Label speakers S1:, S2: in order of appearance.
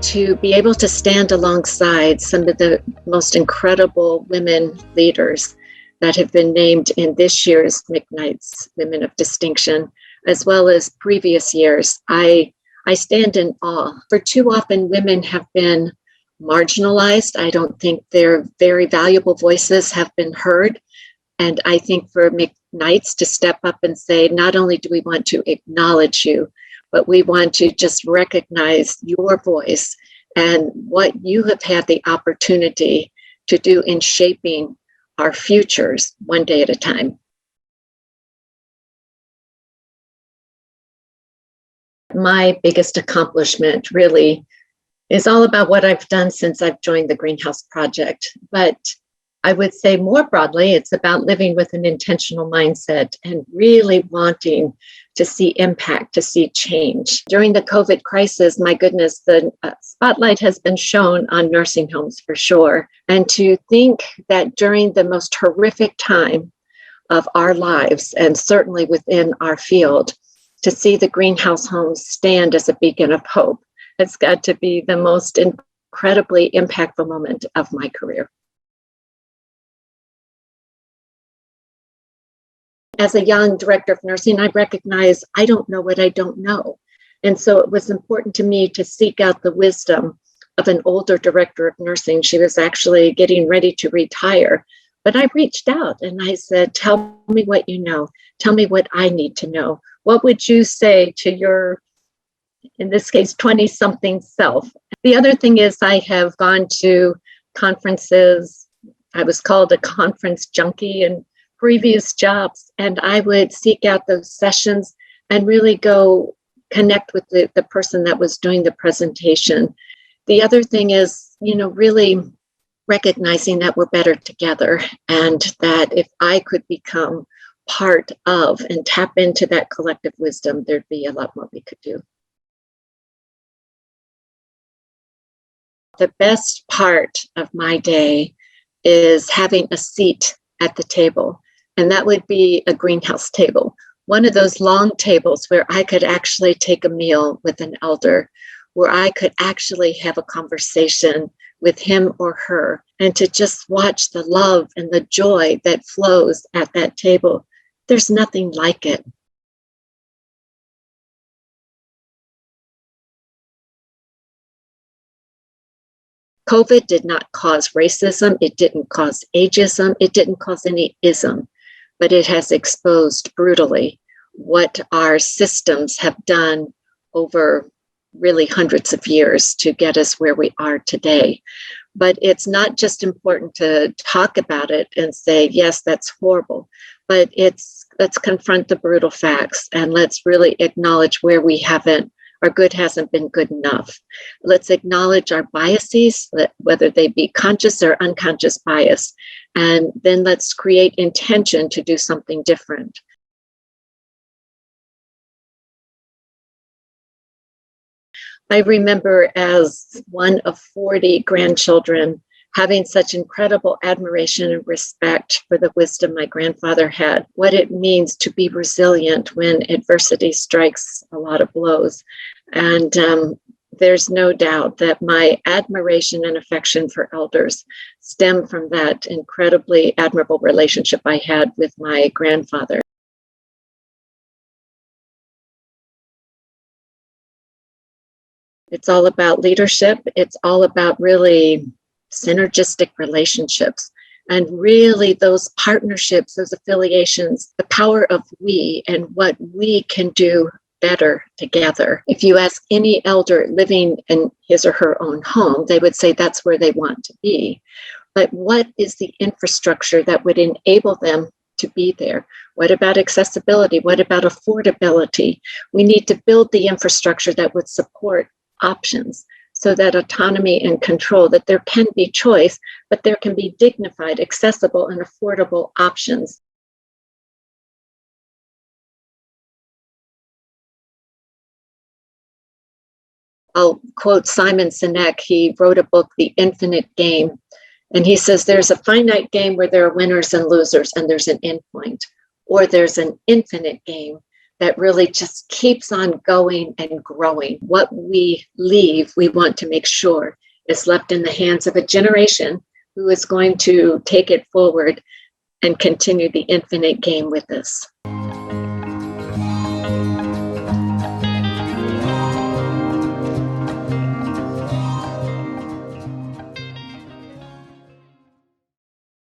S1: to be able to stand alongside some of the most incredible women leaders that have been named in this year's McKnight's Women of Distinction, as well as previous years. I stand in awe. For too often, women have been marginalized. I don't think their very valuable voices have been heard. And I think for McKnight's to step up and say, not only do we want to acknowledge you, but we want to just recognize your voice and what you have had the opportunity to do in shaping our futures one day at a time. My biggest accomplishment really is all about what I've done since I've joined the Greenhouse Project. But I would say more broadly, it's about living with an intentional mindset and really wanting to see impact, to see change. During the COVID crisis, my goodness, the spotlight has been shown on nursing homes for sure. And to think that during the most horrific time of our lives, and certainly within our field, to see the greenhouse homes stand as a beacon of hope, it's got to be the most incredibly impactful moment of my career. As a young director of nursing, I recognize I don't know what I don't know. And so it was important to me to seek out the wisdom of an older director of nursing. She was actually getting ready to retire. But I reached out and I said, tell me what you know. Tell me what I need to know. What would you say to your, in this case, 20-something self? The other thing is I have gone to conferences. I was called a conference junkie in previous jobs, and I would seek out those sessions and really go connect with the person that was doing the presentation. The other thing is, really recognizing that we're better together, and that if I could become part of and tap into that collective wisdom, there'd be a lot more we could do. The best part of my day is having a seat at the table. And that would be a greenhouse table, one of those long tables where I could actually take a meal with an elder, where I could actually have a conversation with him or her, and to just watch the love and the joy that flows at that table. There's nothing like it. COVID did not cause racism. It didn't cause ageism. It didn't cause any ism, but it has exposed brutally what our systems have done over really hundreds of years to get us where we are today. But it's not just important to talk about it and say, yes, that's horrible, but let's confront the brutal facts and let's really acknowledge where we haven't, our good hasn't been good enough. Let's acknowledge our biases, whether they be conscious or unconscious bias, and then let's create intention to do something different. I remember as one of 40 grandchildren having such incredible admiration and respect for the wisdom my grandfather had, what it means to be resilient when adversity strikes a lot of blows. And there's no doubt that my admiration and affection for elders stem from that incredibly admirable relationship I had with my grandfather. It's all about leadership. It's all about really synergistic relationships, and really those partnerships, those affiliations, the power of we and what we can do better together. If you ask any elder living in his or her own home, they would say that's where they want to be. But what is the infrastructure that would enable them to be there? What about accessibility? What about affordability? We need to build the infrastructure that would support options, so that autonomy and control, that there can be choice, but there can be dignified, accessible, and affordable options. I'll quote Simon Sinek. He wrote a book, The Infinite Game, and he says there's a finite game where there are winners and losers and there's an endpoint, or there's an infinite game that really just keeps on going and growing. What we leave, we want to make sure is left in the hands of a generation who is going to take it forward and continue the infinite game with us.